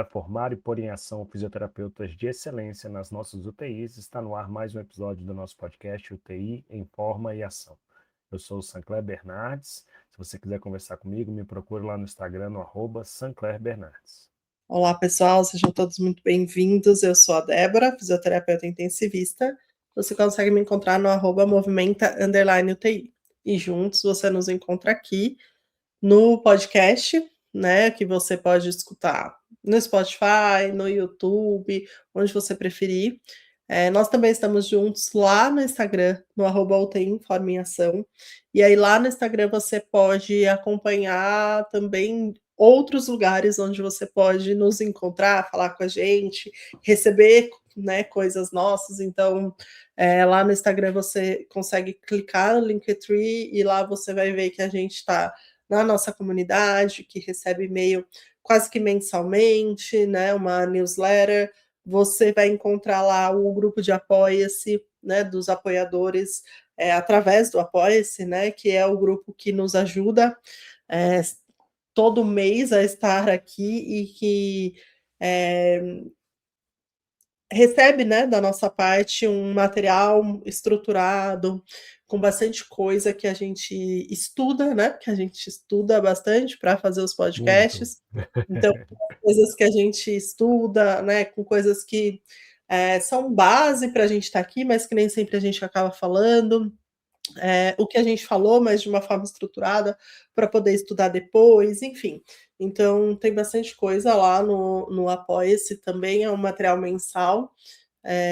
formar e pôr em ação fisioterapeutas de excelência nas nossas UTIs, está no ar mais um episódio do nosso podcast UTI em Forma e Ação. Eu sou o Sancler Bernardes. Se você quiser conversar comigo, me procure lá no Instagram, no @SanclerBernardes. Olá, pessoal, sejam todos muito bem-vindos. Eu sou a Débora, fisioterapeuta intensivista. Você consegue me encontrar no @movimenta_UTI. E juntos você nos encontra aqui no podcast, né, que você pode escutar no Spotify, no YouTube, onde você preferir. Nós também estamos juntos lá no Instagram, no @UTI Informa em Ação. E aí lá no Instagram você pode acompanhar também outros lugares onde você pode nos encontrar, falar com a gente, receber, né, coisas nossas. Então, lá no Instagram você consegue clicar no Linktree e lá você vai ver que a gente está na nossa comunidade, que recebe e-mail quase que mensalmente, né, uma newsletter. Você vai encontrar lá o grupo de Apoia-se, né, dos apoiadores, através do Apoia-se, né, que é o grupo que nos ajuda todo mês a estar aqui e que recebe, né, da nossa parte um material estruturado, com bastante coisa que a gente estuda, né, porque a gente estuda bastante para fazer os Muito. podcasts. Então, coisas que a gente estuda, né, com coisas que são base para a gente estar aqui, mas que nem sempre a gente acaba falando. O que a gente falou, mas de uma forma estruturada para poder estudar depois, enfim. Então, tem bastante coisa lá no Apoia-se também, é um material mensal.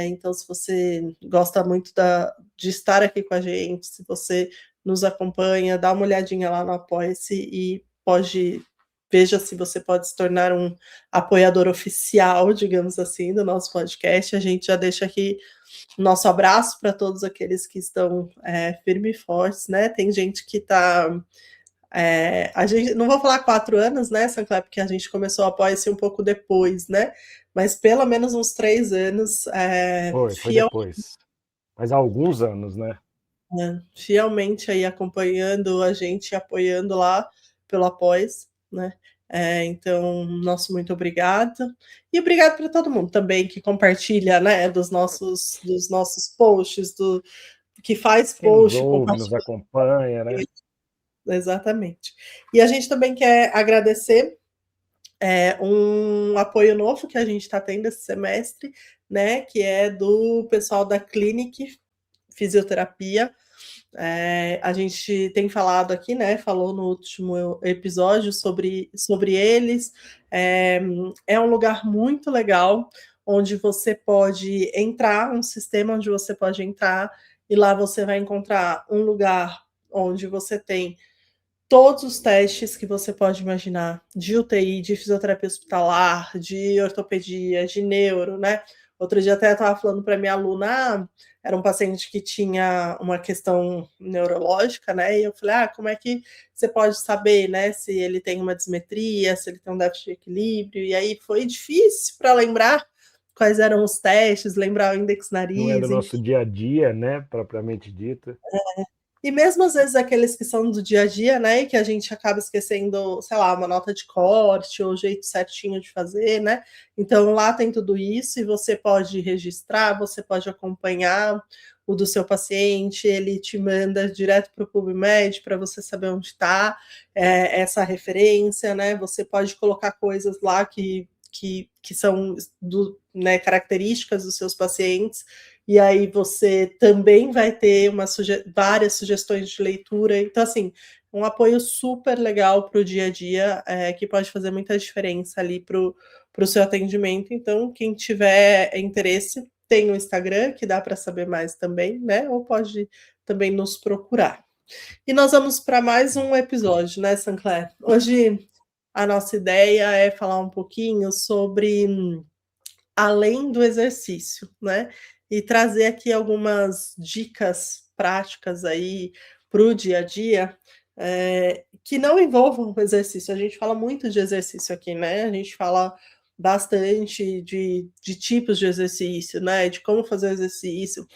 Então, se você gosta muito de estar aqui com a gente, se você nos acompanha, dá uma olhadinha lá no Apoia-se e veja se você pode se tornar um apoiador oficial, digamos assim, do nosso podcast. A gente já deixa aqui nosso abraço para todos aqueles que estão firmes e fortes, né? Tem gente que está. A gente, não vou falar 4 anos, né, Sancler, porque a gente começou a Apoia-se um pouco depois, né? Mas pelo menos uns 3 anos, Foi depois. Mas há alguns anos, né? fielmente aí acompanhando a gente, apoiando lá pelo Apoia-se, né? Então, nosso muito obrigado. E obrigado para todo mundo também que compartilha, né, dos nossos posts, que faz Quem nos post, ouve, nos compartilha. acompanha, né? Exatamente. E a gente também quer agradecer um apoio novo que a gente está tendo esse semestre, né, que é do pessoal da Clinic Fisioterapia. A gente tem falado aqui, né? Falou no último episódio sobre eles. É um lugar muito legal onde você pode entrar, um sistema onde você pode entrar, e lá você vai encontrar um lugar onde você tem todos os testes que você pode imaginar, de UTI, de fisioterapia hospitalar, de ortopedia, de neuro, né? Outro dia até estava falando para minha aluna, era um paciente que tinha uma questão neurológica, né? E eu falei, como é que você pode saber, né, se ele tem uma dismetria, se ele tem um déficit de equilíbrio? E aí foi difícil para lembrar quais eram os testes, lembrar o índex Não é do nariz, nosso enfim. dia a dia, né? Propriamente dito. E mesmo às vezes aqueles que são do dia a dia, né, e que a gente acaba esquecendo, sei lá, uma nota de corte ou o jeito certinho de fazer, né? Então lá tem tudo isso e você pode registrar, você pode acompanhar o do seu paciente, ele te manda direto para o PubMed para você saber onde está essa referência, né? Você pode colocar coisas lá que são né, características dos seus pacientes, e aí você também vai ter várias sugestões de leitura. Então, assim, um apoio super legal para o dia a dia, que pode fazer muita diferença ali para o seu atendimento. Então, quem tiver interesse, tem o Instagram, que dá para saber mais também, né? Ou pode também nos procurar. E nós vamos para mais um episódio, né, Sancler? Hoje a nossa ideia é falar um pouquinho sobre além do exercício, né? E trazer aqui algumas dicas práticas aí para o dia a dia, que não envolvam o exercício. A gente fala muito de exercício aqui, né? A gente fala bastante de tipos de exercício, né? De como fazer o exercício.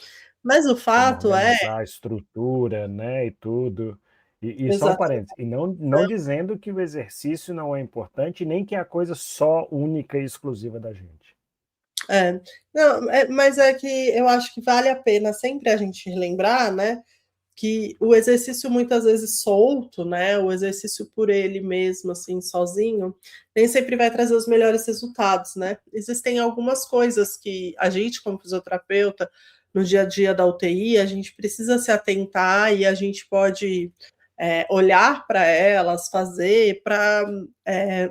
Mas o Como fato é organizar a estrutura, né? E tudo. E só um Exatamente. parênteses, e não dizendo que o exercício não é importante, nem que é a coisa só única e exclusiva da gente. É. Não, mas é que eu acho que vale a pena sempre a gente lembrar, né, que o exercício muitas vezes solto, né, o exercício por ele mesmo, assim, sozinho, nem sempre vai trazer os melhores resultados, né? Existem algumas coisas que a gente, como fisioterapeuta, no dia a dia da UTI, a gente precisa se atentar e a gente pode olhar para elas, fazer para,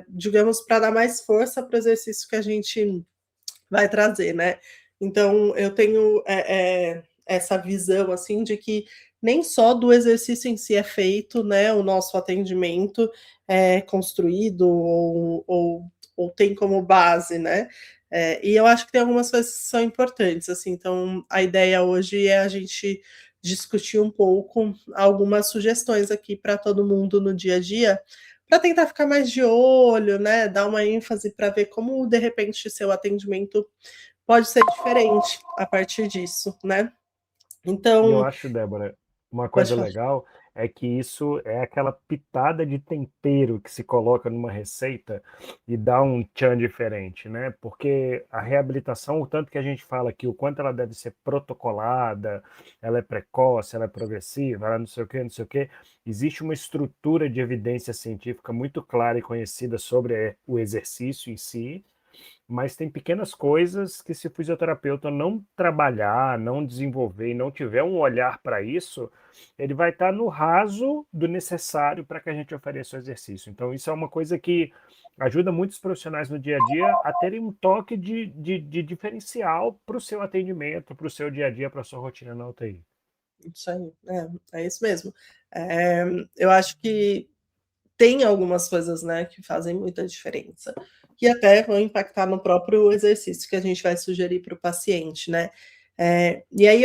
digamos, para dar mais força para o exercício que a gente vai trazer, né? Então, eu tenho essa visão, assim, de que nem só do exercício em si é feito, né, o nosso atendimento é construído ou tem como base, né? E eu acho que tem algumas coisas que são importantes, assim, então a ideia hoje é a gente discutir um pouco algumas sugestões aqui para todo mundo no dia a dia, para tentar ficar mais de olho, né, dar uma ênfase para ver como, de repente, seu atendimento pode ser diferente a partir disso, né. E eu Então acho, Débora, uma pode coisa falar. legal é que isso é aquela pitada de tempero que se coloca numa receita e dá um tchan diferente, né? Porque a reabilitação, o tanto que a gente fala aqui, o quanto ela deve ser protocolada, ela é precoce, ela é progressiva, ela não sei o quê, não sei o quê. Existe uma estrutura de evidência científica muito clara e conhecida sobre o exercício em si, mas tem pequenas coisas que se o fisioterapeuta não trabalhar, não desenvolver e não tiver um olhar para isso, ele vai estar no raso do necessário para que a gente ofereça o exercício. Então, isso é uma coisa que ajuda muitos profissionais no dia a dia a terem um toque de diferencial para o seu atendimento, para o seu dia a dia, para a sua rotina na UTI. Isso aí, é isso mesmo. Eh, eu acho que tem algumas coisas, né, que fazem muita diferença, que até vão impactar no próprio exercício que a gente vai sugerir para o paciente, né. E aí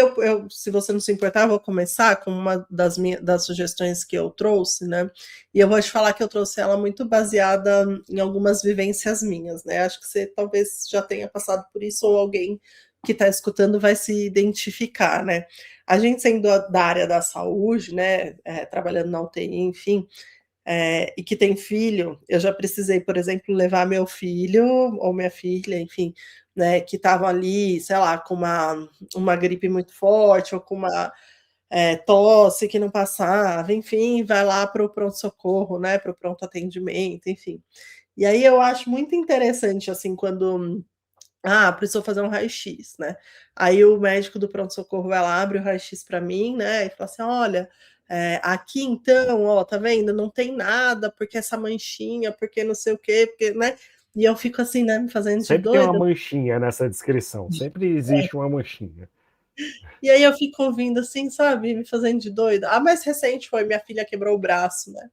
se você não se importar, vou começar com uma das sugestões que eu trouxe, né, e eu vou te falar que eu trouxe ela muito baseada em algumas vivências minhas, né, acho que você talvez já tenha passado por isso ou alguém que está escutando vai se identificar, né. A gente sendo da área da saúde, né, trabalhando na UTI, enfim, e que tem filho, eu já precisei, por exemplo, levar meu filho ou minha filha, enfim, né, que estavam ali, sei lá, com uma gripe muito forte ou com uma tosse que não passava, enfim, vai lá para o pronto-socorro, né, para o pronto atendimento, enfim. E aí eu acho muito interessante, assim, quando precisou fazer um raio-x, né. Aí o médico do pronto-socorro vai lá, abre o raio-x para mim, né, e fala assim: "Olha, aqui então, ó, tá vendo, não tem nada, porque essa manchinha, porque não sei o quê, porque", né, e eu fico assim, né, me fazendo de Sempre tem uma doida. manchinha nessa descrição, sempre existe uma manchinha. E aí eu fico ouvindo assim, sabe, me fazendo de doida. A mais recente foi minha filha quebrou o braço, né.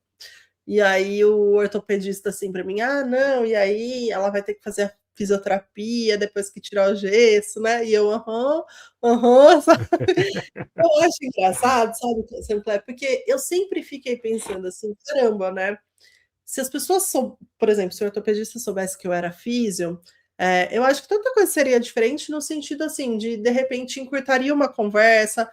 E aí o ortopedista assim para mim: "Ah, não, e aí ela vai ter que fazer a fisioterapia depois que tirar o gesso, né?" E eu: "Aham, aham", sabe. Eu acho engraçado, sabe, Sinclair, porque eu sempre fiquei pensando assim: "Caramba, né, se as pessoas por exemplo, se o ortopedista soubesse que eu era físio, eu acho que tanta coisa seria diferente no sentido, assim, de repente encurtaria uma conversa,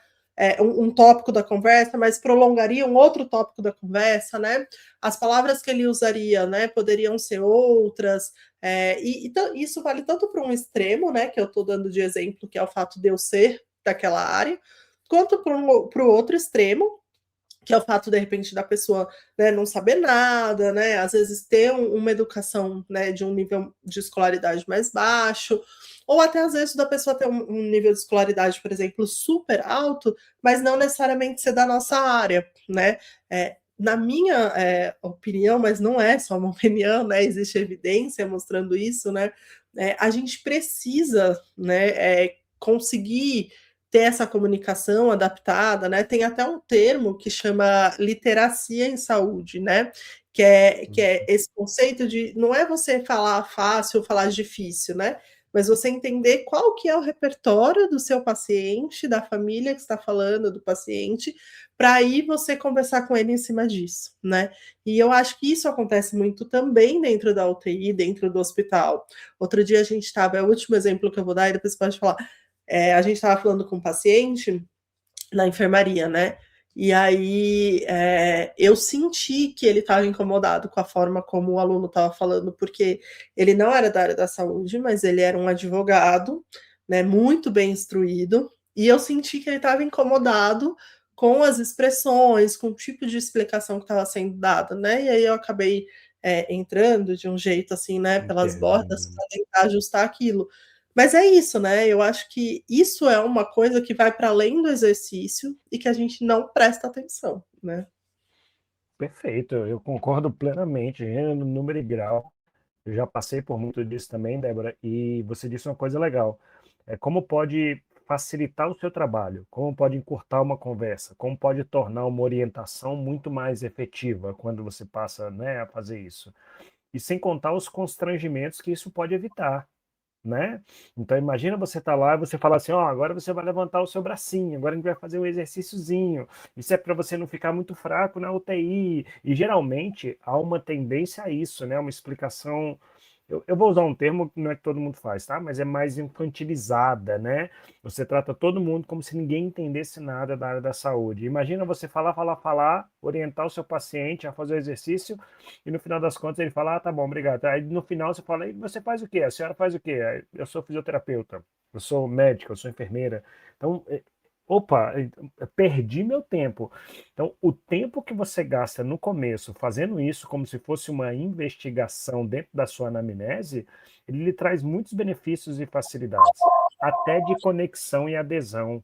um tópico da conversa, mas prolongaria um outro tópico da conversa, né. As palavras que ele usaria, né, poderiam ser outras, isso vale tanto para um extremo, né, que eu estou dando de exemplo, que é o fato de eu ser daquela área, quanto para o outro extremo, que é o fato, de repente, da pessoa, né, não saber nada, né, às vezes ter uma educação, né, de um nível de escolaridade mais baixo, ou até às vezes da pessoa ter um nível de escolaridade, por exemplo, super alto, mas não necessariamente ser da nossa área, né. Na minha, opinião, mas não é só uma opinião, né, existe evidência mostrando isso, né, a gente precisa, né, conseguir ter essa comunicação adaptada, né, tem até um termo que chama literacia em saúde, né, que é esse conceito de não é você falar fácil ou falar difícil, né, mas você entender qual que é o repertório do seu paciente, da família que está falando, do paciente, para aí você conversar com ele em cima disso, né. E eu acho que isso acontece muito também dentro da UTI, dentro do hospital. Outro dia a gente estava é o último exemplo que eu vou dar e depois você pode falar. A gente estava falando com um paciente na enfermaria, né, E aí eu senti que ele estava incomodado com a forma como o aluno estava falando, porque ele não era da área da saúde, mas ele era um advogado, né, muito bem instruído, e eu senti que ele estava incomodado com as expressões, com o tipo de explicação que estava sendo dada, né? E aí eu acabei entrando de um jeito assim, né, pelas bordas, Intervindo. para tentar ajustar aquilo. Mas é isso, né? Eu acho que isso é uma coisa que vai para além do exercício e que a gente não presta atenção, né? Perfeito, eu concordo plenamente, gênero, número e grau. Eu já passei por muito disso também, Débora, e você disse uma coisa legal. É como pode facilitar o seu trabalho, como pode encurtar uma conversa, como pode tornar uma orientação muito mais efetiva quando você passa, né, a fazer isso. E sem contar os constrangimentos que isso pode evitar, né? Então imagina você tá lá e você fala assim, ó, agora você vai levantar o seu bracinho, agora a gente vai fazer um exercíciozinho. Isso é para você não ficar muito fraco na UTI. E geralmente há uma tendência a isso, né? Uma explicação. Eu vou usar um termo que não é que todo mundo faz, tá? Mas é mais infantilizada, né? Você trata todo mundo como se ninguém entendesse nada da área da saúde. Imagina você falar, falar, falar, orientar o seu paciente a fazer o exercício e no final das contas ele fala, ah, tá bom, obrigado. Aí no final você fala, e você faz o quê? A senhora faz o quê? Eu sou fisioterapeuta, eu sou médica, eu sou enfermeira. Então, opa, perdi meu tempo. Então, o tempo que você gasta no começo fazendo isso como se fosse uma investigação dentro da sua anamnese, ele lhe traz muitos benefícios e facilidades, até de conexão e adesão.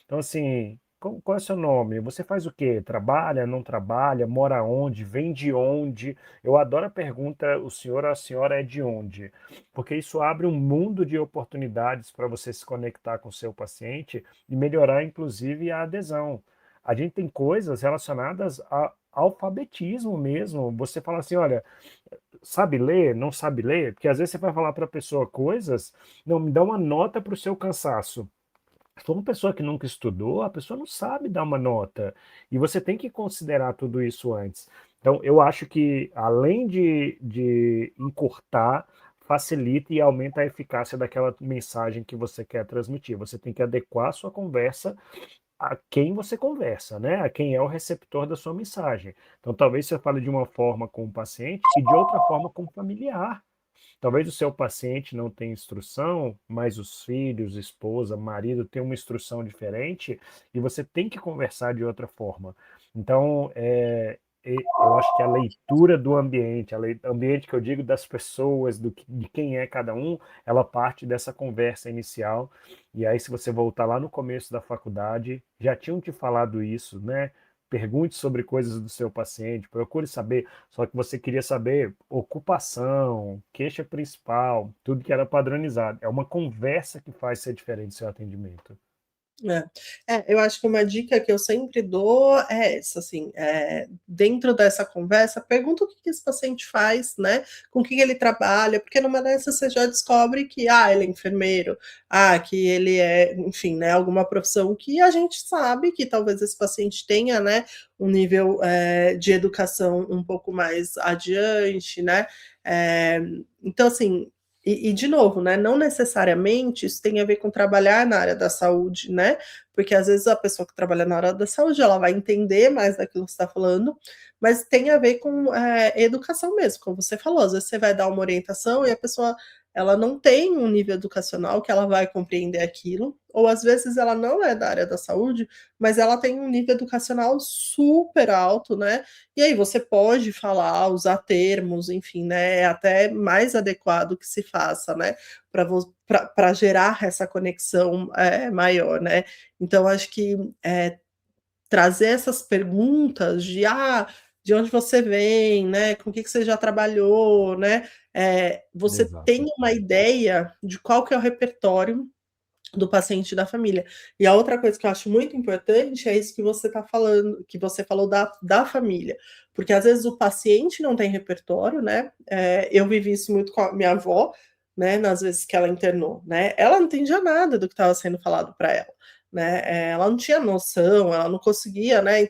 Então, assim, qual é o seu nome? Você faz o quê? Trabalha, não trabalha? Mora onde? Vem de onde? Eu adoro a pergunta, o senhor ou a senhora é de onde? Porque isso abre um mundo de oportunidades para você se conectar com o seu paciente e melhorar, inclusive, a adesão. A gente tem coisas relacionadas a alfabetismo mesmo. Você fala assim, olha, sabe ler, não sabe ler? Porque às vezes você vai falar para a pessoa coisas, não, me dá uma nota para o seu cansaço. Se for uma pessoa que nunca estudou, a pessoa não sabe dar uma nota. E você tem que considerar tudo isso antes. Então, eu acho que, além de encurtar, facilita e aumenta a eficácia daquela mensagem que você quer transmitir. Você tem que adequar a sua conversa a quem você conversa, né? A quem é o receptor da sua mensagem. Então, talvez você fale de uma forma com o paciente e de outra forma com o familiar. Talvez o seu paciente não tenha instrução, mas os filhos, esposa, marido têm uma instrução diferente e você tem que conversar de outra forma. Então, eu acho que a leitura do ambiente, ambiente que eu digo das pessoas, de quem é cada um, ela parte dessa conversa inicial. E aí, se você voltar lá no começo da faculdade, já tinham te falado isso, né? Pergunte sobre coisas do seu paciente, procure saber. Só que você queria saber ocupação, queixa principal, tudo que era padronizado. É uma conversa que faz ser diferente o seu atendimento. Eu acho que uma dica que eu sempre dou é essa, assim, dentro dessa conversa, pergunta o que esse paciente faz, né? Com o que ele trabalha, porque numa dessas você já descobre que, ele é enfermeiro, que ele é, enfim, né, alguma profissão que a gente sabe que talvez esse paciente tenha, né, um nível de educação um pouco mais adiante, né? Então, assim, de novo, né, não necessariamente isso tem a ver com trabalhar na área da saúde, né? Porque às vezes a pessoa que trabalha na área da saúde, ela vai entender mais daquilo que você está falando, mas tem a ver com educação mesmo, como você falou, às vezes você vai dar uma orientação e a pessoa ela não tem um nível educacional que ela vai compreender aquilo, ou às vezes ela não é da área da saúde, mas ela tem um nível educacional super alto, né? E aí você pode falar, usar termos, enfim, né? É até mais adequado que se faça, né? Para gerar essa conexão maior, né? Então, acho que trazer essas perguntas de onde você vem, né? Com o que você já trabalhou, né? Você tem Exato. uma ideia de qual que é o repertório do paciente e da família. E a outra coisa que eu acho muito importante é isso que você está falando, que você falou da família. Porque às vezes o paciente não tem repertório, né? Eu vivi isso muito com a minha avó, né? Nas vezes que ela internou, né? Ela não entendia nada do que estava sendo falado para ela. Né? Ela não tinha noção, ela não conseguia, né?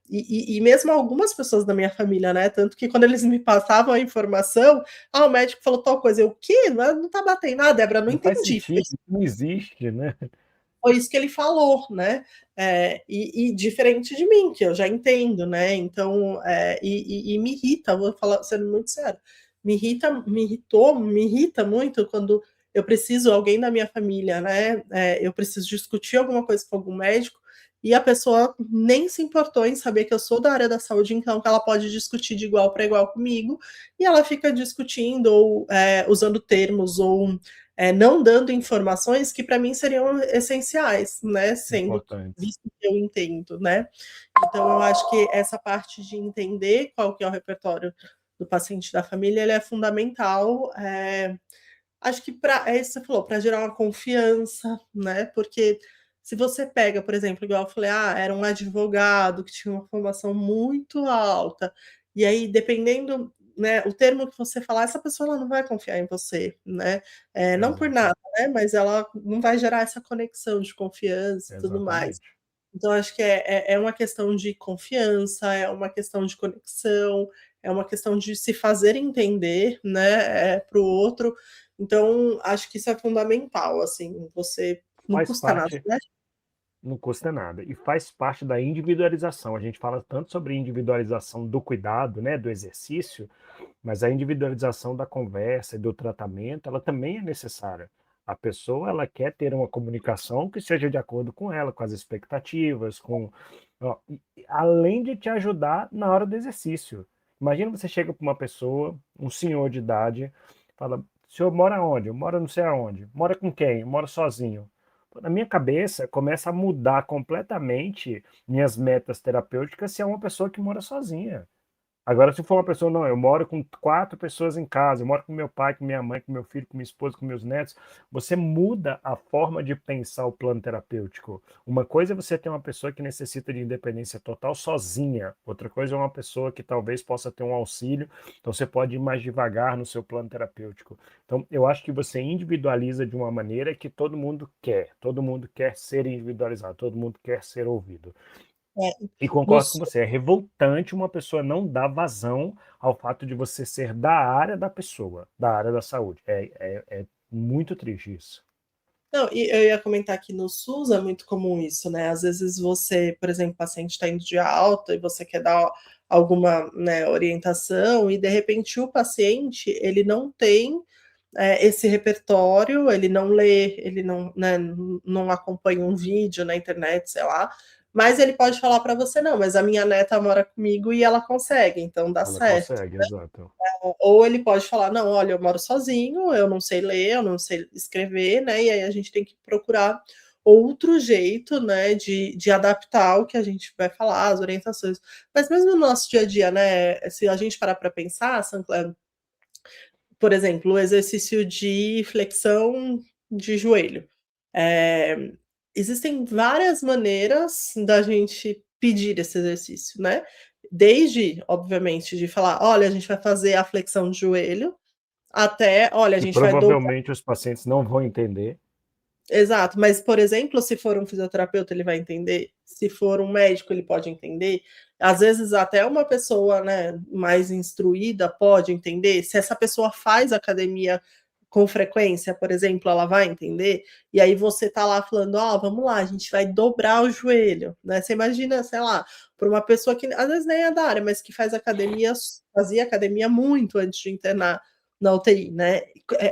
E mesmo algumas pessoas da minha família, né? Tanto que quando eles me passavam a informação, o médico falou tal coisa, eu, o quê? Não tá batendo nada, Débora, não Não faz entendi. sentido, não existe, né? foi isso que ele falou, né? E diferente de mim, que eu já entendo, né? Então, e me irrita, vou falar, sendo muito sério, me irrita muito quando eu preciso, alguém da minha família, né? Eu preciso discutir alguma coisa com algum médico e a pessoa nem se importou em saber que eu sou da área da saúde, então que ela pode discutir de igual para igual comigo, e ela fica discutindo ou usando termos ou não dando informações que para mim seriam essenciais, né? Sendo Importantes. visto que eu entendo, né? Então eu acho que essa parte de entender qual que é o repertório do paciente da família, ele é fundamental. Acho que é isso que você falou, para gerar uma confiança, né? Porque se você pega, por exemplo, igual eu falei, era um advogado que tinha uma formação muito alta, e aí, dependendo, né, o termo que você falar, essa pessoa ela não vai confiar em você, né? Não por Exato. nada, né? Mas ela não vai gerar essa conexão de confiança e tudo mais. Exatamente. Então, acho que é uma questão de confiança, é uma questão de conexão, é uma questão de se fazer entender, né, para o outro. Então, acho que isso é fundamental, assim, você não Faz custa nada, parte, né? não custa nada. E faz parte da individualização. A gente fala tanto sobre individualização do cuidado, né, do exercício, mas a individualização da conversa e do tratamento, ela também é necessária. A pessoa, ela quer ter uma comunicação que seja de acordo com ela, com as expectativas, ó, além de te ajudar na hora do exercício. Imagina você chega para uma pessoa, um senhor de idade, fala: o senhor mora onde? Eu moro não sei aonde. Mora com quem? Eu moro sozinho. Na minha cabeça, começa a mudar completamente minhas metas terapêuticas se é uma pessoa que mora sozinha. Agora, se for uma pessoa, não, eu moro com 4 pessoas em casa, eu moro com meu pai, com minha mãe, com meu filho, com minha esposa, com meus netos, você muda a forma de pensar o plano terapêutico. Uma coisa é você ter uma pessoa que necessita de independência total sozinha, outra coisa é uma pessoa que talvez possa ter um auxílio, então você pode ir mais devagar no seu plano terapêutico. Então, eu acho que você individualiza de uma maneira que todo mundo quer ser individualizado, todo mundo quer ser ouvido. É, E no concordo com você, é revoltante uma pessoa não dar vazão ao fato de você ser da área da pessoa, da área da saúde. É muito triste isso. Não, e eu ia comentar que no SUS é muito comum isso, né? Às vezes você, por exemplo, o paciente está indo de alta e você quer dar alguma, né, orientação e de repente o paciente ele não tem esse repertório, ele não lê, ele não, né, não acompanha um vídeo na internet, sei lá, mas ele pode falar para você, não, mas a minha neta mora comigo e ela consegue, então dá Ela certo. consegue, exato. Ou ele pode falar, não, olha, eu moro sozinho, eu não sei ler, eu não sei escrever, né? E aí a gente tem que procurar outro jeito, né, de adaptar o que a gente vai falar, as orientações. Mas mesmo no nosso dia a dia, né, se a gente parar para pensar, Sancler, por exemplo, o exercício de flexão de joelho. É, existem várias maneiras da gente pedir esse exercício, né? Desde, obviamente, de falar, olha, a gente vai fazer a flexão de joelho, até, olha, a E gente vai dobrar. provavelmente os pacientes não vão entender. Exato, mas, por exemplo, se for um fisioterapeuta, ele vai entender, se for um médico, ele pode entender. Às vezes, até uma pessoa, né, mais instruída pode entender. Se essa pessoa faz academia com frequência, por exemplo, ela vai entender. E aí você tá lá falando, ó, vamos lá, a gente vai dobrar o joelho, né? Você imagina, sei lá, para uma pessoa que às vezes nem é da área, mas que faz academia, fazia academia muito antes de internar na UTI, né?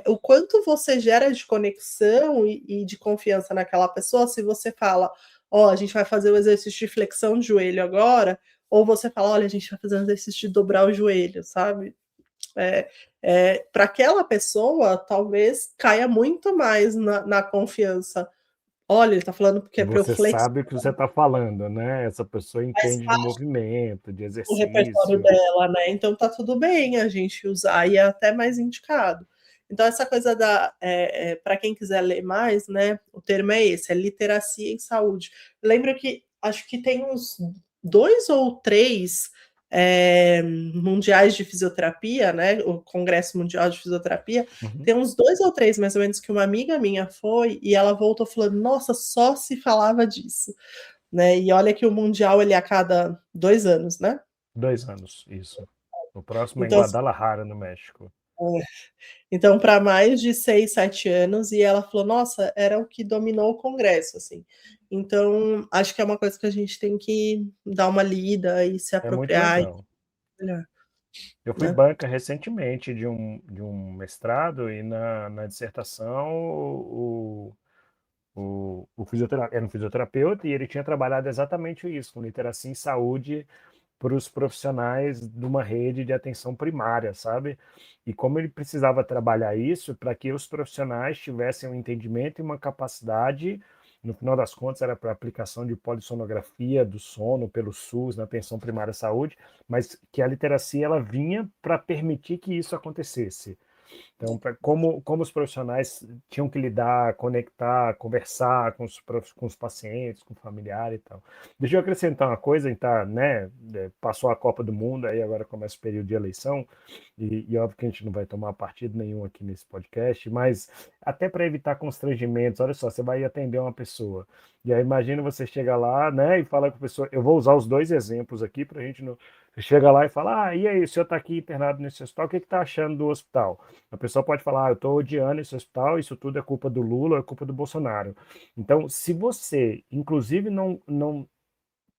O quanto você gera de conexão e de confiança naquela pessoa, se você fala, ó, a gente vai fazer o exercício de flexão de joelho agora, ou você fala, olha, a gente vai fazer um exercício de dobrar o joelho, sabe? Para aquela pessoa, talvez caia muito mais na confiança. Olha, ele está falando porque E é para eu você flexar sabe o que você está falando, né? Essa pessoa entende de movimento, de o repertório exercício. dela, né? Então tá tudo bem a gente usar e é até mais indicado. Então essa coisa para quem quiser ler mais, né? O termo é esse, é literacia em saúde. Lembro que acho que tem uns 2 ou 3 mundiais de fisioterapia, né? O Congresso Mundial de Fisioterapia. Uhum. Tem uns 2 ou 3, mais ou menos, que uma amiga minha foi e ela voltou falando: Nossa, só se falava disso, né? E olha que o Mundial ele é a cada 2 anos, né? 2 anos, isso. O próximo é em Então, assim, Guadalajara, no México. Então, para mais de 6, 7 anos, e ela falou: "Nossa, era o que dominou o congresso", assim. Então, acho que é uma coisa que a gente tem que dar uma lida e se É muito apropriar e legal. olhar, Eu fui né. banca recentemente de um mestrado e na dissertação era um fisioterapeuta e ele tinha trabalhado exatamente isso, com literacia em saúde para os profissionais de uma rede de atenção primária, sabe? E como ele precisava trabalhar isso para que os profissionais tivessem um entendimento e uma capacidade, no final das contas era para aplicação de polissonografia do sono pelo SUS na atenção primária à saúde, mas que a literacia ela vinha para permitir que isso acontecesse. Então, como os profissionais tinham que lidar, conectar, conversar com os pacientes, com o familiar e tal. Deixa eu acrescentar uma coisa, então, né? Passou a Copa do Mundo, aí agora começa o período de eleição, e óbvio que a gente não vai tomar partido nenhum aqui nesse podcast, mas até para evitar constrangimentos, olha só, você vai atender uma pessoa, e aí imagina você chega lá, né, e fala com a pessoa, eu vou usar os dois exemplos aqui para a gente não. Você chega lá e fala, e aí, o senhor está aqui internado nesse hospital, o que está achando do hospital? A pessoa pode falar, eu estou odiando esse hospital, isso tudo é culpa do Lula, é culpa do Bolsonaro. Então, se você, inclusive, não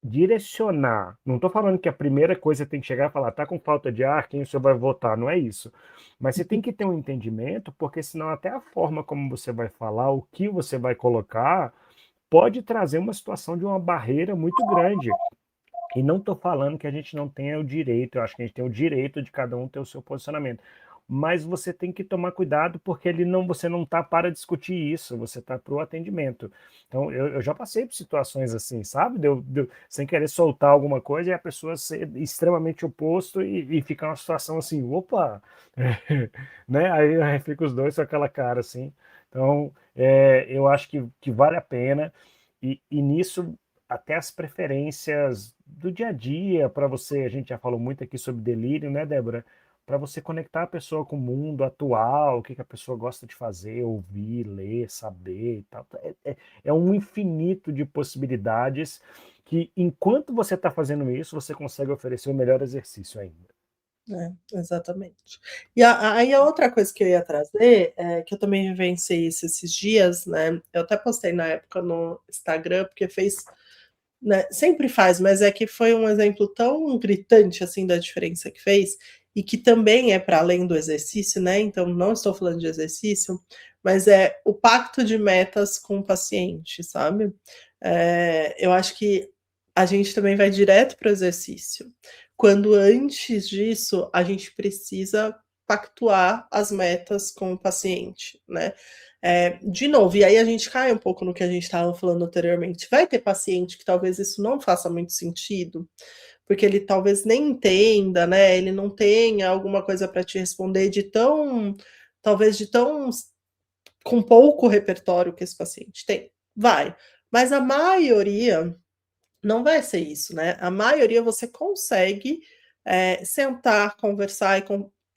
direcionar, não estou falando que a primeira coisa tem que chegar e falar, tá com falta de ar, quem o senhor vai votar? Não é isso. Mas você tem que ter um entendimento, porque senão até a forma como você vai falar, o que você vai colocar, pode trazer uma situação de uma barreira muito grande. E não estou falando que a gente não tenha o direito, eu acho que a gente tem o direito de cada um ter o seu posicionamento. Mas você tem que tomar cuidado porque você não está para discutir isso, você está para o atendimento. Então, eu já passei por situações assim, sabe? Sem querer soltar alguma coisa e a pessoa ser extremamente oposto e ficar uma situação assim, opa! Né? Aí fica os dois com aquela cara assim. Então, eu acho que vale a pena. E nisso até as preferências do dia a dia para você, a gente já falou muito aqui sobre delírio, né, Débora? Para você conectar a pessoa com o mundo atual, o que que a pessoa gosta de fazer, ouvir, ler, saber e tal. É um infinito de possibilidades que, enquanto você está fazendo isso, você consegue oferecer o melhor exercício ainda. Exatamente. E aí a outra coisa que eu ia trazer, que eu também vivenciei isso esses dias, né, eu até postei na época no Instagram, porque fez, né, sempre faz, mas é que foi um exemplo tão gritante, assim, da diferença que fez, e que também é para além do exercício, né, então não estou falando de exercício, mas é o pacto de metas com o paciente, sabe. Eu acho que a gente também vai direto para o exercício, quando antes disso a gente precisa pactuar as metas com o paciente, né. De novo, e aí a gente cai um pouco no que a gente estava falando anteriormente. Vai ter paciente que talvez isso não faça muito sentido, porque ele talvez nem entenda, né? Ele não tenha alguma coisa para te responder de tão, talvez de tão com pouco repertório que esse paciente tem. Vai, mas a maioria não vai ser isso, né. A maioria você consegue, sentar, conversar e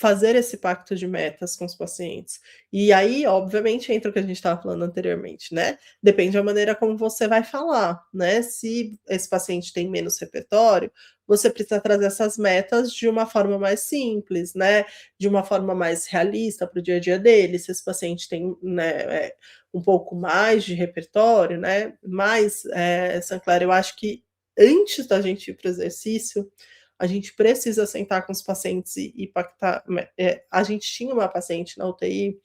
fazer esse pacto de metas com os pacientes. E aí, obviamente, entra o que a gente estava falando anteriormente, né, depende da maneira como você vai falar, né. Se esse paciente tem menos repertório, você precisa trazer essas metas de uma forma mais simples, né, de uma forma mais realista para o dia a dia dele. Se esse paciente tem, né, um pouco mais de repertório, né, mas, Sancler, eu acho que antes da gente ir para o exercício, a gente precisa sentar com os pacientes e pactar. A gente tinha uma paciente na UTI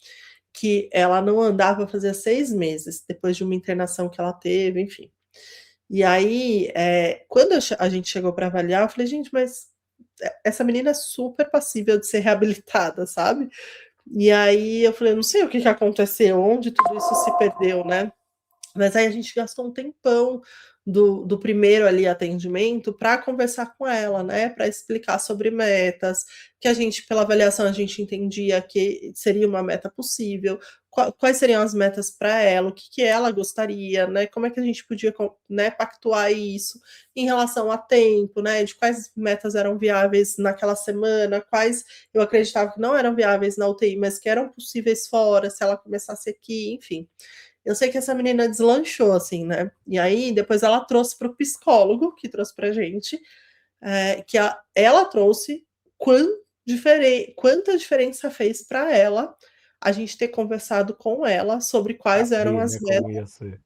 que ela não andava fazia 6 meses, depois de uma internação que ela teve, enfim. E aí, quando a gente chegou para avaliar, eu falei: "Gente, mas essa menina é super passível de ser reabilitada", sabe. E aí eu falei: "Eu não sei o que que aconteceu, onde tudo isso se perdeu, né". Mas aí a gente gastou um tempão do primeiro ali atendimento para conversar com ela, né, para explicar sobre metas, que a gente pela avaliação a gente entendia que seria uma meta possível, quais seriam as metas para ela, o que que ela gostaria, né, como é que a gente podia né, pactuar isso em relação a tempo, né, de quais metas eram viáveis naquela semana, quais eu acreditava que não eram viáveis na UTI, mas que eram possíveis fora, se ela começasse aqui, enfim. Eu sei que essa menina deslanchou, assim, né. E aí depois ela trouxe para o psicólogo, que trouxe pra gente, que ela trouxe quanta diferença fez para ela a gente ter conversado com ela sobre quais eram Saber, as né, como metas ia ser.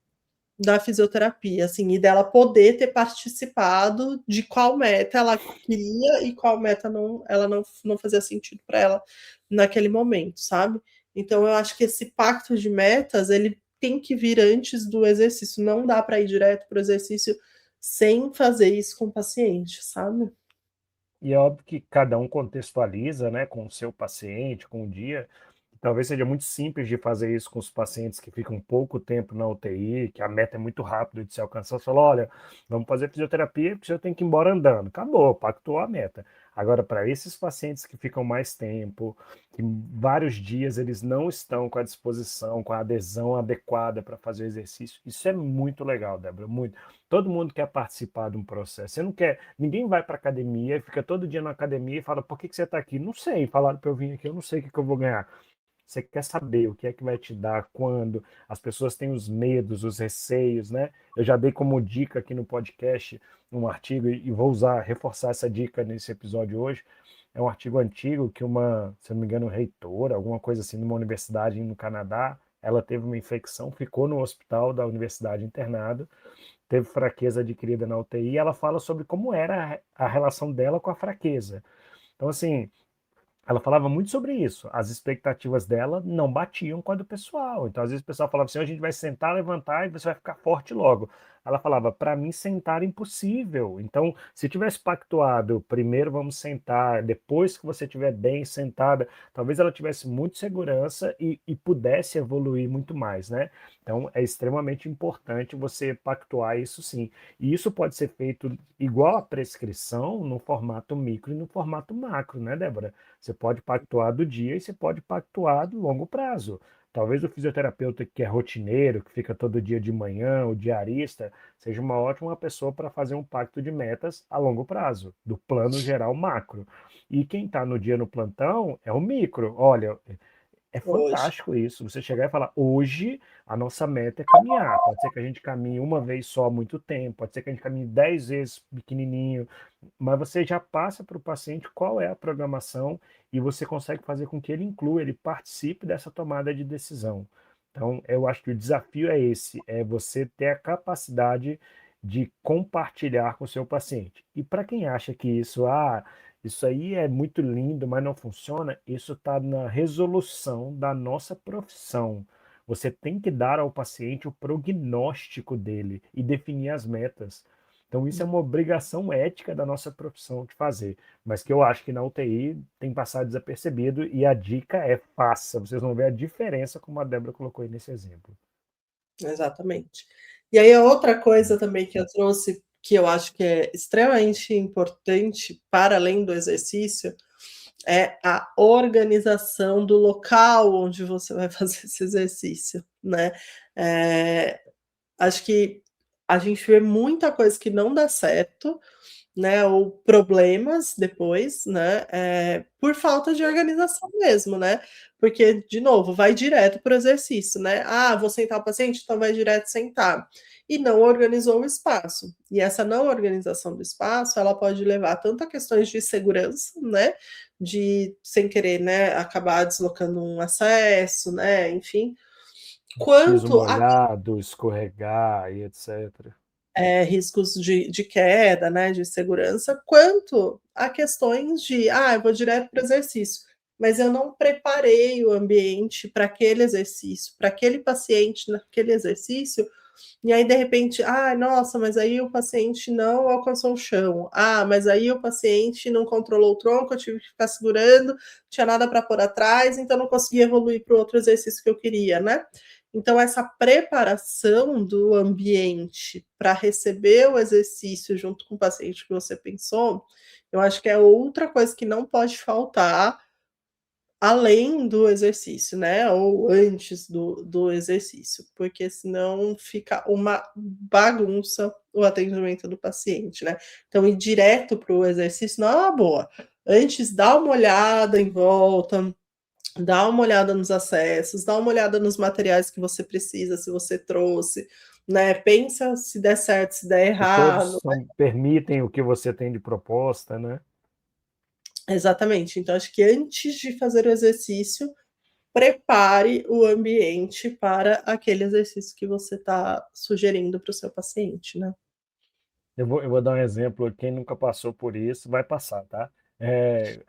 da fisioterapia, assim, e dela poder ter participado de qual meta ela queria e qual meta não fazia sentido para ela naquele momento, sabe? Então eu acho que esse pacto de metas, ele tem que vir antes do exercício, não dá para ir direto para o exercício sem fazer isso com o paciente, sabe? E é óbvio que cada um contextualiza, né, com o seu paciente, com o dia. Talvez seja muito simples de fazer isso com os pacientes que ficam pouco tempo na UTI, que a meta é muito rápida de se alcançar. Você fala, olha, vamos fazer fisioterapia porque você tem que ir embora andando. Acabou, pactuou a meta. Agora, para esses pacientes que ficam mais tempo, que vários dias eles não estão com a disposição, com a adesão adequada para fazer o exercício, isso é muito legal, Débora, muito. Todo mundo quer participar de um processo. Você não quer, ninguém vai para academia, fica todo dia na academia e fala, por que que você está aqui? Não sei, falaram para eu vir aqui, eu não sei o que que eu vou ganhar. Você quer saber o que é que vai te dar, quando. As pessoas têm os medos, os receios, né? Eu já dei como dica aqui no podcast um artigo e vou usar, reforçar essa dica nesse episódio hoje. É um artigo antigo que uma, se eu não me engano, reitora, alguma coisa assim, numa universidade no Canadá, ela teve uma infecção, ficou no hospital da universidade internado, teve fraqueza adquirida na UTI, e ela fala sobre como era a relação dela com a fraqueza. Então, assim, ela falava muito sobre isso. As expectativas dela não batiam com a do pessoal. Então, às vezes, o pessoal falava assim: a gente vai sentar, levantar e você vai ficar forte logo. Ela falava: para mim, sentar é impossível. Então, se tivesse pactuado, primeiro vamos sentar, depois que você estiver bem sentada, talvez ela tivesse muito segurança e pudesse evoluir muito mais, né? Então, é extremamente importante você pactuar isso sim. E isso pode ser feito igual a prescrição, no formato micro e no formato macro, né, Débora? Você pode pactuar do dia e você pode pactuar do longo prazo. Talvez o fisioterapeuta que é rotineiro, que fica todo dia de manhã, o diarista, seja uma ótima pessoa para fazer um pacto de metas a longo prazo, do plano geral macro. E quem está no dia no plantão é o micro. Olha, é Hoje. fantástico isso. Você chegar e falar, hoje a nossa meta é caminhar. Pode ser que a gente caminhe uma vez só muito tempo, pode ser que a gente caminhe 10 vezes pequenininho, mas você já passa para o paciente qual é a programação e você consegue fazer com que ele inclua, ele participe dessa tomada de decisão. Então, eu acho que o desafio é esse, é você ter a capacidade de compartilhar com o seu paciente. E para quem acha que isso aí é muito lindo, mas não funciona, isso está na resolução da nossa profissão. Você tem que dar ao paciente o prognóstico dele e definir as metas. Então, isso é uma obrigação ética da nossa profissão de fazer, mas que eu acho que na UTI tem passado desapercebido e a dica é faça. Vocês vão ver a diferença, como a Débora colocou aí nesse exemplo. Exatamente. E aí a outra coisa também que eu trouxe, que eu acho que é extremamente importante para além do exercício, é a organização do local onde você vai fazer esse exercício, né. Acho que a gente vê muita coisa que não dá certo, né, ou problemas depois, né, por falta de organização mesmo, né. Porque, de novo, vai direto para o exercício, né. "Ah, vou sentar o paciente, então vai direto sentar", e não organizou o espaço. E essa não organização do espaço, ela pode levar tanto a questões de segurança, né, de, sem querer, né, acabar deslocando um acesso, né, enfim, Piso quanto a molhado, escorregar e etc. riscos de queda, né, de segurança, quanto a questões de: "Ah, eu vou direto para o exercício", mas eu não preparei o ambiente para aquele exercício, para aquele paciente naquele exercício, e aí de repente: "Ai, nossa, mas aí o paciente não alcançou o chão. Ah, mas aí o paciente não controlou o tronco, eu tive que ficar segurando, não tinha nada para pôr atrás, então não consegui evoluir para o outro exercício que eu queria", né. Então essa preparação do ambiente para receber o exercício junto com o paciente que você pensou, eu acho que é outra coisa que não pode faltar além do exercício, né, ou antes do exercício, porque senão fica uma bagunça o atendimento do paciente, né. Então ir direto para o exercício não é uma boa. Antes dá uma olhada em volta, dá uma olhada nos acessos, dá uma olhada nos materiais que você precisa, se você trouxe, né, pensa se der certo, se der Se todos errado. permitem o que você tem de proposta, né? Exatamente. Então, acho que antes de fazer o exercício, prepare o ambiente para aquele exercício que você está sugerindo para o seu paciente, né? Eu vou dar um exemplo, quem nunca passou por isso vai passar, tá?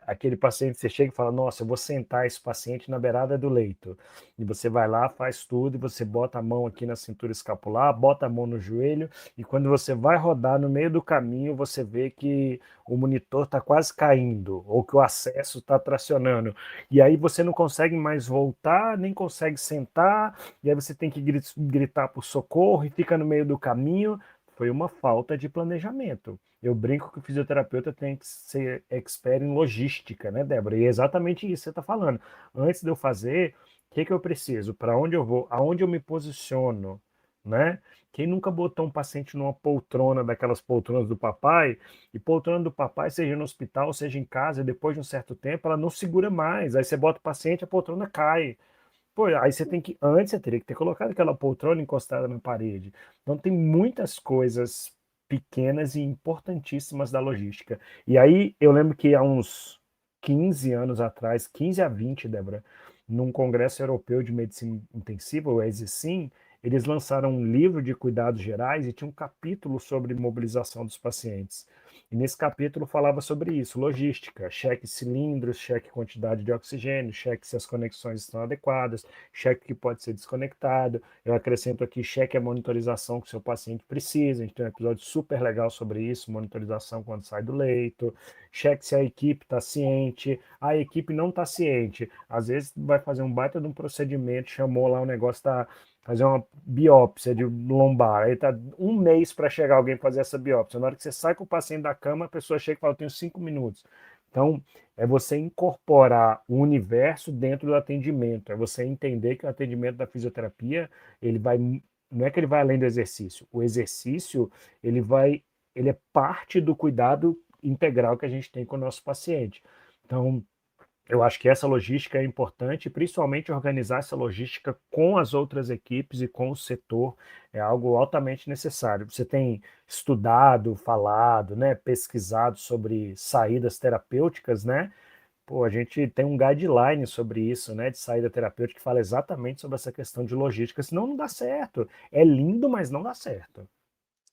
Aquele paciente, você chega e fala, nossa, eu vou sentar esse paciente na beirada do leito. E você vai lá, faz tudo, e você bota a mão aqui na cintura escapular, bota a mão no joelho, e quando você vai rodar no meio do caminho, você vê que o monitor está quase caindo, ou que o acesso está tracionando. E aí você não consegue mais voltar, nem consegue sentar, e aí você tem que gritar por socorro e fica no meio do caminho. Foi uma falta de planejamento. Eu brinco que o fisioterapeuta tem que ser expert em logística, né, Débora? E é exatamente isso que você está falando. Antes de eu fazer, o que que eu preciso? Para onde eu vou? Aonde eu me posiciono, né? Quem nunca botou um paciente numa poltrona, daquelas poltronas do papai, e poltrona do papai, seja no hospital, seja em casa, depois de um certo tempo, ela não segura mais. Aí você bota o paciente, a poltrona cai. Pô, aí você tem que, antes você teria que ter colocado aquela poltrona encostada na parede. Então tem muitas coisas pequenas e importantíssimas da logística. E aí eu lembro que há uns 15 anos atrás, 15 a 20, Débora, num congresso europeu de medicina intensiva, o ESICIM, eles lançaram um livro de cuidados gerais e tinha um capítulo sobre mobilização dos pacientes. E nesse capítulo falava sobre isso, logística, cheque cilindros, cheque quantidade de oxigênio, cheque se as conexões estão adequadas, cheque que pode ser desconectado. Eu acrescento aqui cheque a monitorização que o seu paciente precisa. A gente tem um episódio super legal sobre isso, monitorização quando sai do leito, cheque se a equipe está ciente. A equipe não está ciente. Às vezes vai fazer um baita de um procedimento, chamou lá o negócio, está fazer uma biópsia de lombar. Aí tá um mês para chegar alguém fazer essa biópsia. Na hora que você sai com o paciente da cama, a pessoa chega e fala: eu tenho 5 minutos. Então, é você incorporar o universo dentro do atendimento. É você entender que o atendimento da fisioterapia, ele vai, não é que ele vai além do exercício. O exercício, ele é parte do cuidado integral que a gente tem com o nosso paciente. Então, eu acho que essa logística é importante, principalmente organizar essa logística com as outras equipes e com o setor é algo altamente necessário. Você tem estudado, falado, né, pesquisado sobre saídas terapêuticas, né? Pô, a gente tem um guideline sobre isso, né, de saída terapêutica que fala exatamente sobre essa questão de logística, senão não dá certo. É lindo, mas não dá certo.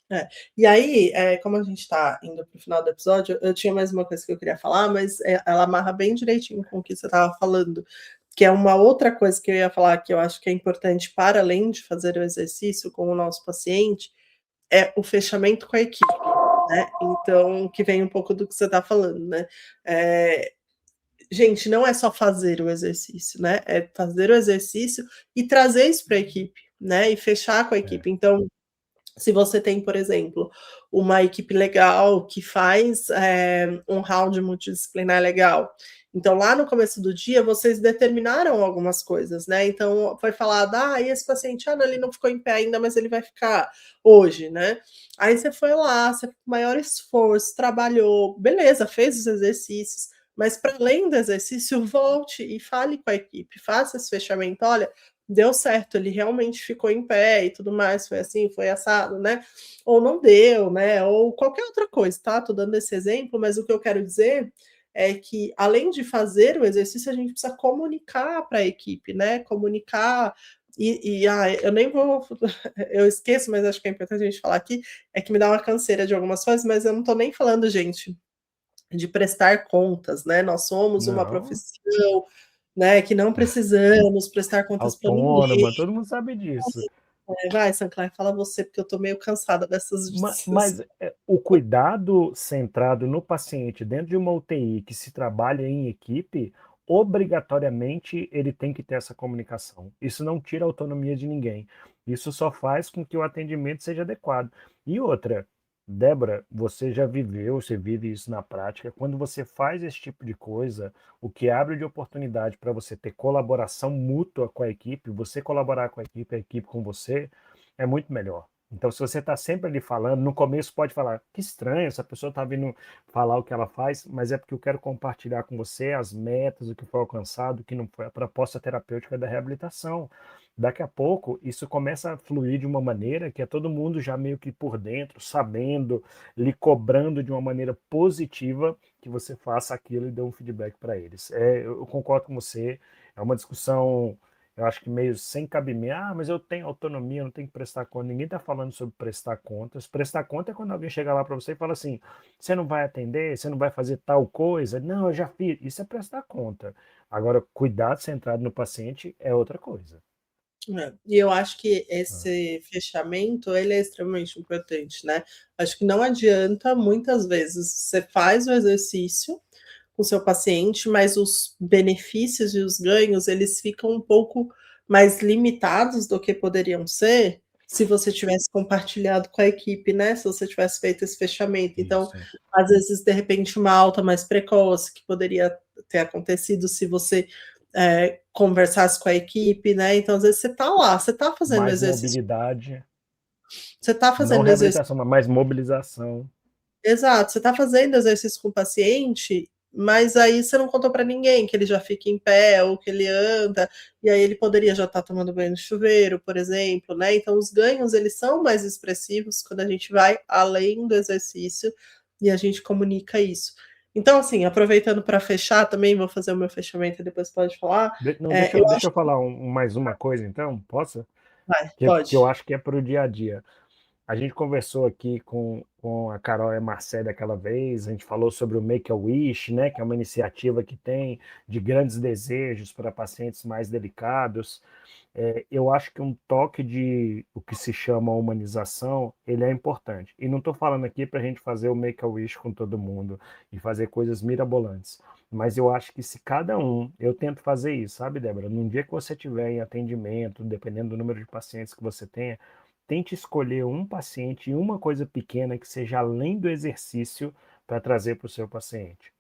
É. E aí, como a gente está indo para o final do episódio, eu tinha mais uma coisa que eu queria falar, mas ela amarra bem direitinho com o que você estava falando, que é uma outra coisa que eu ia falar que eu acho que é importante para além de fazer o exercício com o nosso paciente, é o fechamento com a equipe, né? Então, que vem um pouco do que você está falando, né? Gente, não é só fazer o exercício, né? É fazer o exercício e trazer isso para a equipe, né? E fechar com a É. equipe. Então, se você tem, por exemplo, uma equipe legal que faz um round multidisciplinar legal. Então, lá no começo do dia, vocês determinaram algumas coisas, né? Então, foi falado, e esse paciente, não, ele não ficou em pé ainda, mas ele vai ficar hoje, né? Aí você foi lá, você com maior esforço, trabalhou, beleza, fez os exercícios, mas para além do exercício, volte e fale com a equipe, faça esse fechamento. Olha, deu certo, ele realmente ficou em pé e tudo mais, foi assim, foi assado, né? Ou não deu, né? Ou qualquer outra coisa, tá? Tô dando esse exemplo, mas o que eu quero dizer é que, além de fazer o exercício, a gente precisa comunicar para a equipe, né? Comunicar. Eu nem vou, eu esqueço, mas acho que é importante a gente falar aqui, é que me dá uma canseira de algumas coisas, mas eu não tô nem falando, gente, de prestar contas, né? Nós somos uma Não, profissão, né, que não precisamos prestar contas para ninguém. autônoma, todo mundo sabe disso. Vai, Sancler, fala você, porque eu tô meio cansada dessas. Mas o cuidado centrado no paciente dentro de uma UTI que se trabalha em equipe, obrigatoriamente ele tem que ter essa comunicação. Isso não tira a autonomia de ninguém. Isso só faz com que o atendimento seja adequado. E outra, Débora, você já viveu, você vive isso na prática. Quando você faz esse tipo de coisa, o que abre de oportunidade para você ter colaboração mútua com a equipe, você colaborar com a equipe com você, é muito melhor. Então, se você está sempre ali falando, no começo pode falar, que estranho, essa pessoa está vindo falar o que ela faz, mas é porque eu quero compartilhar com você as metas, o que foi alcançado, o que não foi, a proposta terapêutica da reabilitação. Daqui a pouco, isso começa a fluir de uma maneira que é todo mundo já meio que por dentro, sabendo, lhe cobrando de uma maneira positiva que você faça aquilo e dê um feedback para eles. Eu concordo com você, é uma discussão, eu acho que meio sem cabimento. Ah, mas eu tenho autonomia, eu não tenho que prestar conta. Ninguém está falando sobre prestar contas. Prestar conta é quando alguém chega lá para você e fala assim: você não vai atender, você não vai fazer tal coisa. Não, eu já fiz. Isso é prestar conta. Agora, cuidado centrado no paciente é outra coisa. E eu acho que Ah, esse fechamento, ele é extremamente importante, né? Acho que não adianta, muitas vezes, você faz o exercício com o seu paciente, mas os benefícios e os ganhos, eles ficam um pouco mais limitados do que poderiam ser se você tivesse compartilhado com a equipe, né? Se você tivesse feito esse fechamento. Então, isso. às vezes, de repente, uma alta mais precoce, que poderia ter acontecido se você conversasse com a equipe, né? Então, às vezes, você está lá, você está fazendo Mais exercício, mobilidade, você está não fazendo exercício. reabilitação, mas mais mobilização. Exato, você está fazendo exercício com o paciente, mas aí você não contou para ninguém que ele já fica em pé ou que ele anda, e aí ele poderia já estar tomando banho no chuveiro, por exemplo, né? Então os ganhos eles são mais expressivos quando a gente vai além do exercício e a gente comunica isso. Então, assim, aproveitando para fechar também, vou fazer o meu fechamento e depois pode falar. Não, deixa Eu eu, deixa acho eu falar mais uma coisa, então, posso? vai, Que eu pode. acho que é para o dia a dia. A gente conversou aqui com a Carol e a Marcela aquela vez, a gente falou sobre o Make-A-Wish, né, que é uma iniciativa que tem de grandes desejos para pacientes mais delicados. Eu acho que um toque de o que se chama humanização, ele é importante. E não estou falando aqui para a gente fazer o Make-A-Wish com todo mundo e fazer coisas mirabolantes. Mas eu acho que se cada um, eu tento fazer isso, sabe, Débora? Num dia que você tiver em atendimento, dependendo do número de pacientes que você tenha, tente escolher um paciente e uma coisa pequena que seja além do exercício para trazer para o seu paciente.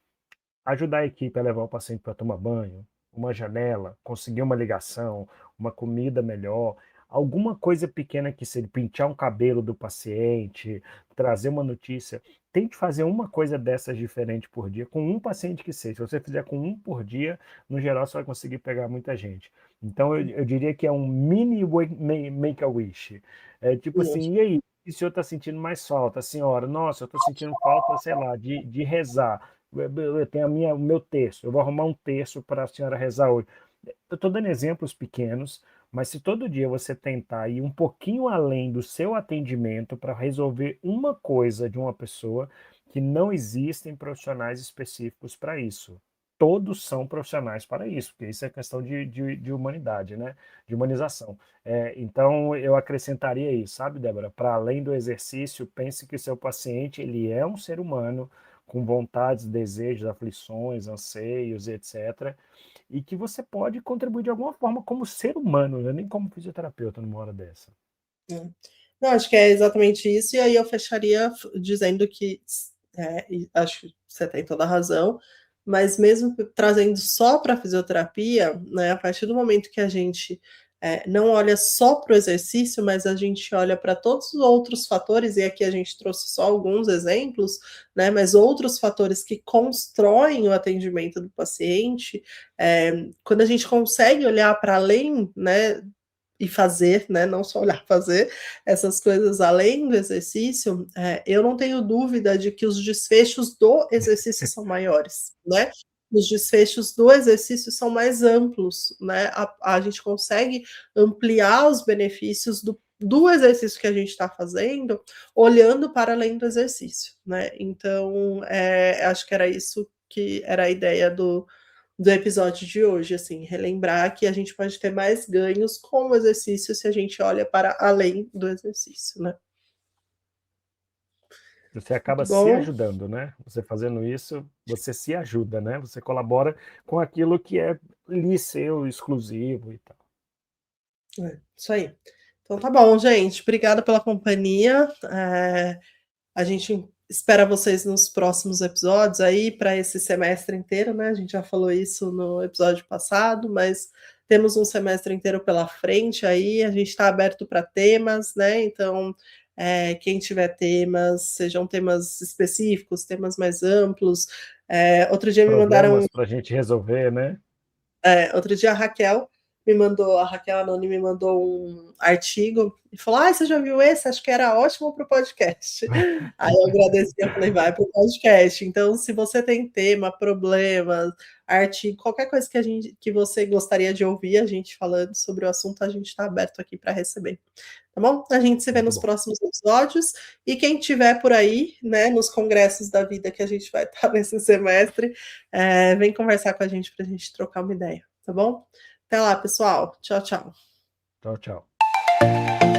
Ajudar a equipe a levar o paciente para tomar banho, uma janela, conseguir uma ligação, uma comida melhor, alguma coisa pequena que seja pentear um cabelo do paciente, trazer uma notícia. Tente fazer uma coisa dessas diferente por dia, com um paciente que seja. Se você fizer com um por dia, no geral você vai conseguir pegar muita gente. Então eu diria que é um mini make-a-wish. É tipo assim, e aí? E o senhor está sentindo mais falta? Senhora, nossa, eu estou sentindo falta, sei lá, de rezar. Eu tenho o meu terço, eu vou arrumar um terço para a senhora rezar hoje. Eu estou dando exemplos pequenos, mas se todo dia você tentar ir um pouquinho além do seu atendimento para resolver uma coisa de uma pessoa, que não existem profissionais específicos para isso. Todos são profissionais para isso, porque isso é questão de humanidade, né? De humanização. Então, eu acrescentaria isso, sabe, Débora? Para além do exercício, pense que seu paciente ele é um ser humano com vontades, desejos, aflições, anseios, etc. E que você pode contribuir de alguma forma como ser humano, né? Nem como fisioterapeuta numa hora dessa. Não, acho que é exatamente isso, e aí eu fecharia dizendo que e acho que você tem toda a razão, mas mesmo trazendo só para a fisioterapia, né, a partir do momento que a gente não olha só para o exercício, mas a gente olha para todos os outros fatores, e aqui a gente trouxe só alguns exemplos, né, mas outros fatores que constroem o atendimento do paciente, quando a gente consegue olhar para além, né, e fazer, né, não só olhar, fazer essas coisas além do exercício, eu não tenho dúvida de que os desfechos do exercício são maiores, né? Os desfechos do exercício são mais amplos, né? A gente consegue ampliar os benefícios do exercício que a gente está fazendo, olhando para além do exercício, né? Então, acho que era isso que era a ideia do episódio de hoje, assim, relembrar que a gente pode ter mais ganhos com o exercício se a gente olha para além do exercício, né? Você Muito acaba se bom. ajudando, né? Você fazendo isso, você se ajuda, né? Você colabora com aquilo que é lhe seu, exclusivo e tal. Isso aí. Então tá bom, gente. Obrigada pela companhia. A gente espera vocês nos próximos episódios aí para esse semestre inteiro, né? A gente já falou isso no episódio passado, mas temos um semestre inteiro pela frente aí, a gente está aberto para temas, né? Então, quem tiver temas, sejam temas específicos, temas mais amplos. Outro dia me mandaram. Problemas para a gente resolver, né? Outro dia a Raquel Anoni me mandou um artigo e falou: Ah, você já viu esse? Acho que era ótimo para o podcast. Aí eu agradeci, eu falei, vai para o podcast. Então, se você tem tema, problemas, artigo, qualquer coisa que você gostaria de ouvir a gente falando sobre o assunto, a gente está aberto aqui para receber. Tá bom? A gente se vê Muito nos bom. próximos episódios. E quem tiver por aí, né, nos congressos da vida que a gente vai estar nesse semestre, vem conversar com a gente para a gente trocar uma ideia, tá bom? Até lá, pessoal. Tchau, tchau. Tchau, tchau.